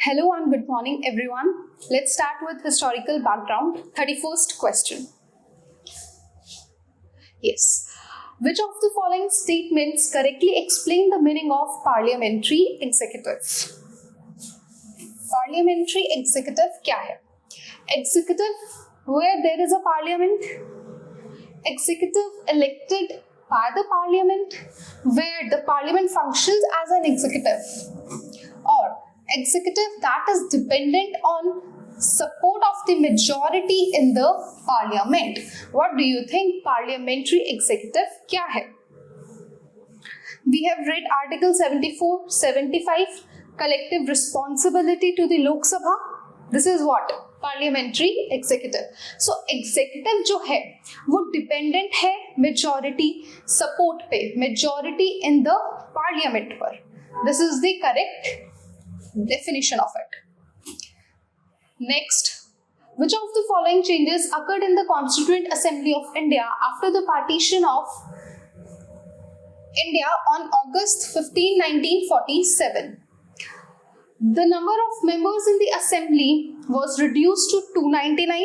Hello and good morning, everyone. Let's start with historical background. 31st question. Yes. Which of the following statements correctly explain the meaning of parliamentary executive? Parliamentary executive क्या है? Executive where there is a parliament. Executive elected by the parliament where the parliament functions as an executive. Or executive that is dependent on support of the majority in the parliament. What do you think parliamentary executive क्या है? We have read Article 74, 75, collective responsibility to the Lok Sabha. This is what? Parliamentary executive. So executive जो है वो dependent है majority support पे, majority in the parliament पर. This is the correct definition of it. Next, which of the following changes occurred in the Constituent Assembly of India after the partition of India on August 15, 1947? The number of members in the assembly was reduced to 299.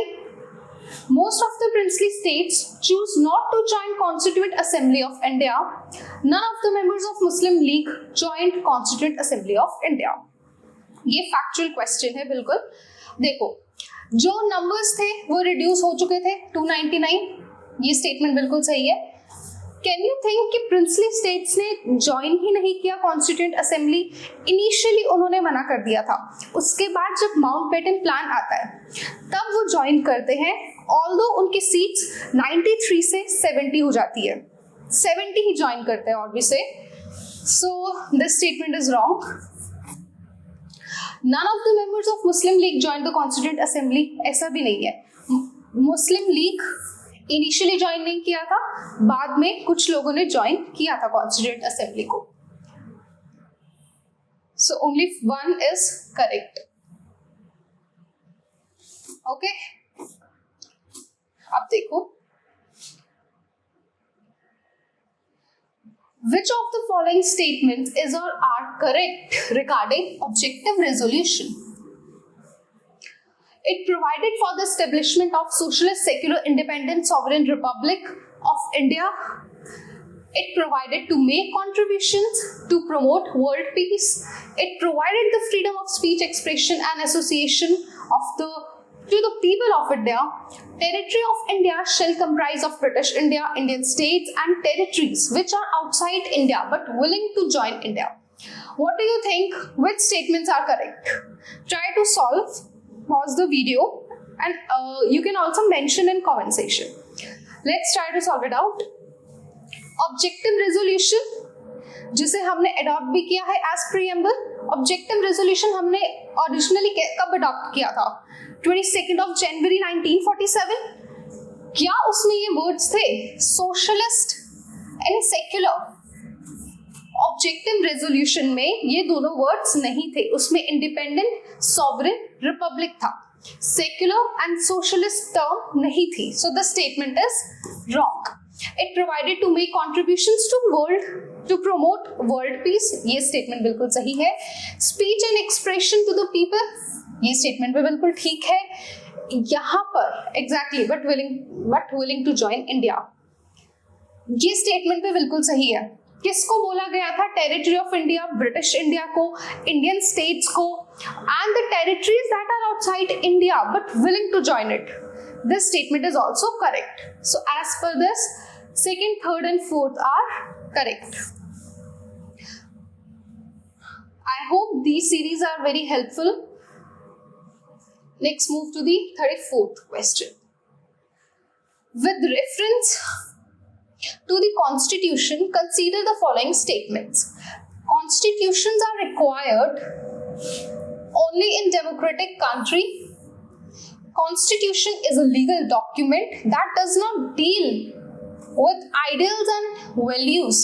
Most of the princely states choose not to join Constituent Assembly of India. None of the members of Muslim League joined Constituent Assembly of India. ये factual question है बिल्कुल. देखो जो numbers थे वो reduce हो चुके थे 299. ये स्टेटमेंट बिल्कुल सही है. कैन यू थिंक कि प्रिंसली स्टेट्स ने ज्वाइन ही नहीं किया कॉन्स्टिट्यूएंट असेंबली? इनिशियली उन्होंने मना कर दिया था. उसके बाद जब माउंटबेटन प्लान आता है तब वो ज्वाइन करते हैं. ऑल्दो उनकी सीट्स 93 से 70 हो जाती है. 70 ही ज्वाइन करते हैं और भी से. So this statement is wrong. None of the members of Muslim League joined the Constituent Assembly. ऐसा भी नहीं है. मुस्लिम लीग इनिशियली ज्वाइन नहीं किया था, बाद में कुछ लोगों ने ज्वाइन किया था कॉन्स्टिट्यूएंट असेंबली को. So only one is correct. Okay, अब देखो which of the following statements is or are correct regarding objective resolution? It provided for the establishment of socialist, secular, independent, sovereign republic of India. It provided to make contributions to promote world peace. It provided the freedom of speech, expression and association to the people of India. Territory of India shall comprise of British India, Indian states and territories which are outside India but willing to join India. What do you think? Which statements are correct? Try to solve. Pause the video and you can also mention in comment section. Let's try to solve it out. Objective resolution जिसे हमने adopt भी किया है as preamble. Objective resolution हमने originally कब adopt किया था? 22 of January 1947. क्या उसमें ये वर्ड्स थे socialist and secular? Objective resolution में ये दोनों वर्ड्स नहीं थे. उसमें इंडिपेंडेंट, सॉवरेन, रिपब्लिक था. सेक्युलर एंड सोशलिस्ट टर्म नहीं थी. So the statement is wrong. It provided to make contributions to promote world peace. ये स्टेटमेंट बिल्कुल सही है. Speech and expression to the people. ये स्टेटमेंट भी बिल्कुल ठीक है. यहाँ पर exactly but willing to join India. ये स्टेटमेंट भी बिल्कुल सही है. किसको बोला गया था? Territory of India, British India को, इंडियन स्टेट्स को, and the territories that are outside India but willing to join it. This statement is also correct. So as per this, second, third and fourth are correct. I hope these series are very helpful. Next, move to the 34th question. With reference to the Constitution, consider the following statements. Constitutions are required only in democratic country. Constitution is a legal document that does not deal with ideals and values.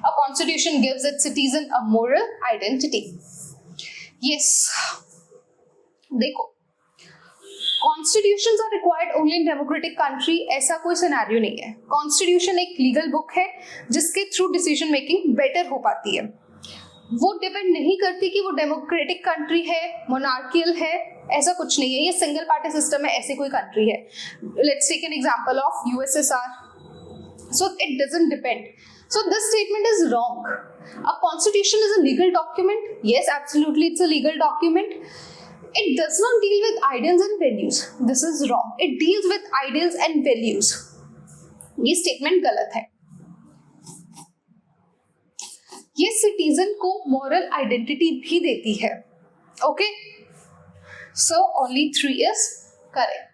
A constitution gives its citizen a moral identity. Yes. देखो, constitutions are required only in democratic country. ऐसा कोई scenario नहीं है. Constitution एक legal book है जिसके through decision making better हो पाती है. वो डिपेंड नहीं करती कि वो डेमोक्रेटिक कंट्री है, मोनार्कियल है, ऐसा कुछ नहीं है, ये सिंगल पार्टी सिस्टम है, ऐसी कोई कंट्री है. Let's take an example of USSR. So it doesn't depend. So this statement is wrong. A constitution is a legal document. Yes, absolutely, it's a legal document. It does not deal with ideals and values. This is wrong. It deals with ideals and values. ये statement गलत है. ये citizen को moral identity भी देती है. Okay? So only 3 is correct.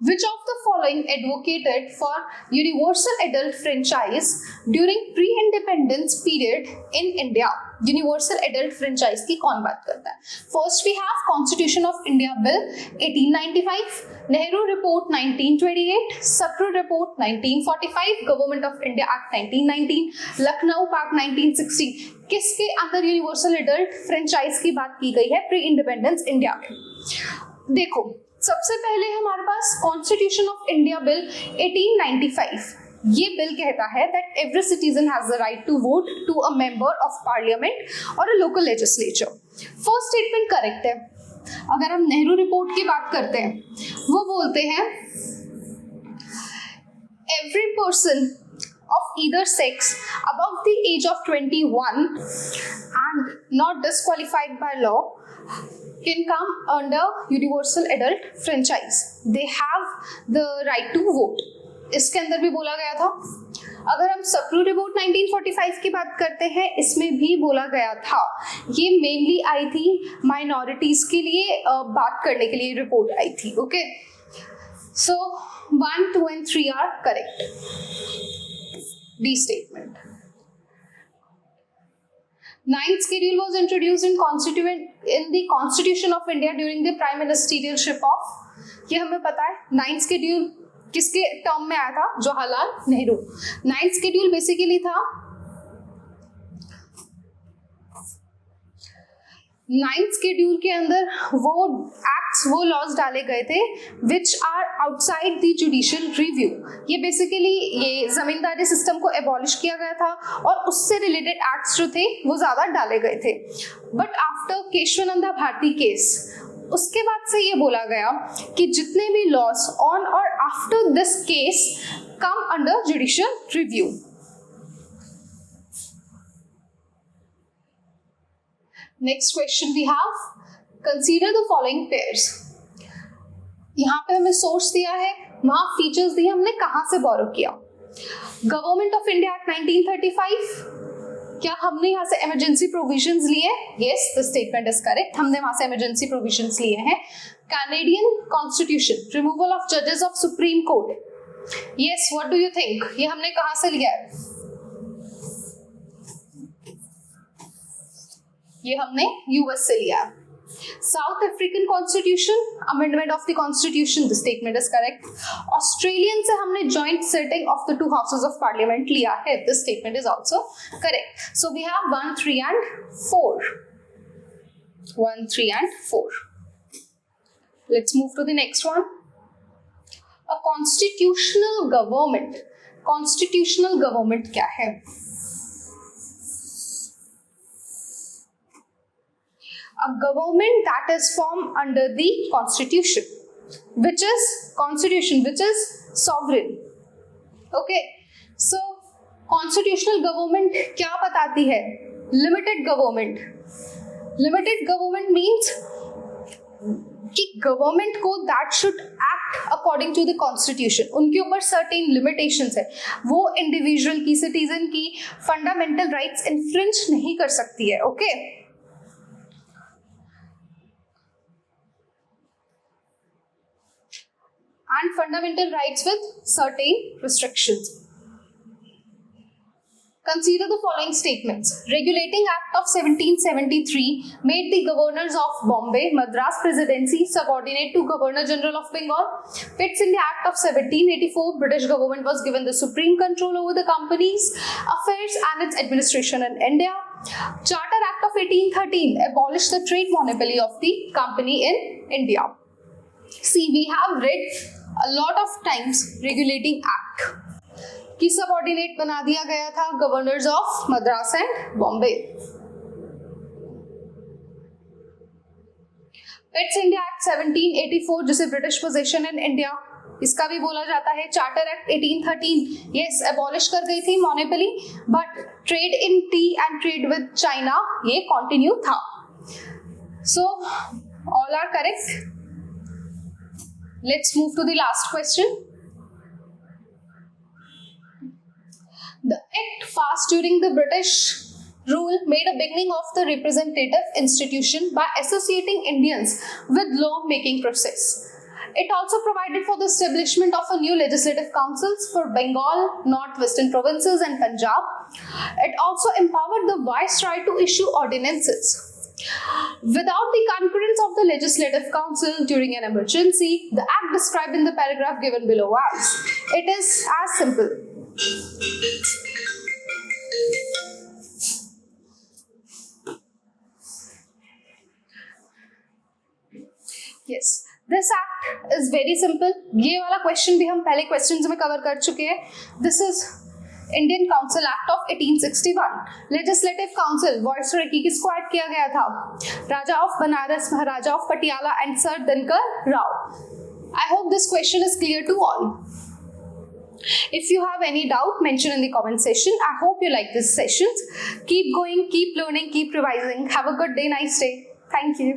Which of the following advocated for universal adult franchise during pre-independence period in India? Universal adult franchise की कौन बात करता है? First we have Constitution of India Bill 1895, Nehru Report 1928, Satru Report 1945, Government of India Act 1919, Lucknow Pact 1960. किसके अंदर universal adult franchise की बात की गई है प्री इंडिपेंडेंस इंडिया में? देखो, सबसे पहले हमारे पास कॉन्स्टिट्यूशन ऑफ इंडिया बिल 1895. ये बिल कहता है that every citizen has the right to vote to a member of parliament और a local legislature. First statement correct है. अगर हम नेहरू रिपोर्ट की बात करते हैं, वो बोलते हैं every person of either sex above the age of 21 and not disqualified by law can come under universal adult franchise. They have the right to vote. इसके अंदर भी बोला गया था. अगर हम सप्रू रिपोर्ट 1945 की बात करते हैं, इसमें भी बोला गया था. ये मेनली आई थी माइनॉरिटीज के लिए बात करने के लिए रिपोर्ट आई थी. Okay, so 1, 2 and 3 are correct. D statement. Ninth schedule was introduced in the Constitution of India during the prime ministership of, ये हमें पता है. Ninth schedule किसके टर्म में आया था? Jawaharlal Nehru. Ninth schedule basically था, नाइन्थ शेड्यूल के अंदर वो एक्ट्स, वो लॉज डाले गए थे which are outside the judicial review. ये बेसिकली ये जमींदारी सिस्टम को एबॉलिश किया गया था और उससे रिलेटेड एक्ट्स जो थे वो ज्यादा डाले गए थे. But after Kesavananda Bharati case, उसके बाद से ये बोला गया कि जितने भी लॉज ऑन और after this case come under judicial review. Next question we have, consider the following pairs. यहाँ पे हमें सोर्स दिया है, वहाँ फीचर्स दिए, हमने कहाँ से बोरो किया? Government of India act 1935. क्या हमने यहाँ से इमरजेंसी प्रोविजंस लिए? Yes, the statement is correct. हमने वहाँ से इमरजेंसी प्रोविजंस लिए हैं. कैनेडियन कॉन्स्टिट्यूशन, रिमूवल ऑफ जजेस of supreme court. Yes, what do you think? ये हमने कहाँ से लिया है? ये हमने यूएस से लिया. South African constitution, amendment of the constitution, the statement is correct. Australian से हमने joint sitting of the 2 houses of parliament लिया है. This statement is also correct. So we have 1, 3 and 4. 1, 3 and 4. Let's move to the next one. A constitutional government. Constitutional government क्या है? A government that is formed under the constitution, which is sovereign. Okay, so constitutional government क्या बताती है? Limited government. Limited government means कि government को that should act according to the constitution. उनके ऊपर certain limitations है. वो इंडिविजुअल की, सिटीजन की फंडामेंटल राइट्स इन्फ्रिंज नहीं कर सकती है. Okay, and fundamental rights with certain restrictions. Consider the following statements. Regulating Act of 1773 made the governors of Bombay, Madras Presidency subordinate to Governor General of Bengal. Fits in the Act of 1784, British government was given the supreme control over the companies, affairs and its administration in India. Charter Act of 1813 abolished the trade monopoly of the company in India. See, we have read a lot of times regulating act. की subordinate बना दिया गया था governors of Madras and Bombay. It's India act 1784 जिसे British possession in India इसका भी बोला जाता है। चार्टर एक्ट 1813 यस एबॉलिश कर गई थी monopoly, but trade in tea and trade with China ये कंटिन्यू था। So all are correct. Let's move to the last question. The act passed during the British rule made a beginning of the representative institution by associating Indians with law-making process. It also provided for the establishment of a new legislative councils for Bengal, northwestern provinces and Punjab. It also empowered the viceroy to issue ordinances. Without the concurrence of the legislative council during an emergency, the act described in the paragraph given below as. It is as simple. Yes, this act is very simple. ये वाला question भी हम पहले questions में cover कर चुके हैं। This is Indian council act of 1861। Legislative council viceroy की किसको ऐड किया गया था? Raja of Banaras, Maharaja of Patiala and sir Dinkar Rao. I hope this question is clear to all. If you have any doubt, mention in the comment section. I hope you like this session. Keep going, keep learning, keep revising. Have a good day, nice day. Thank you.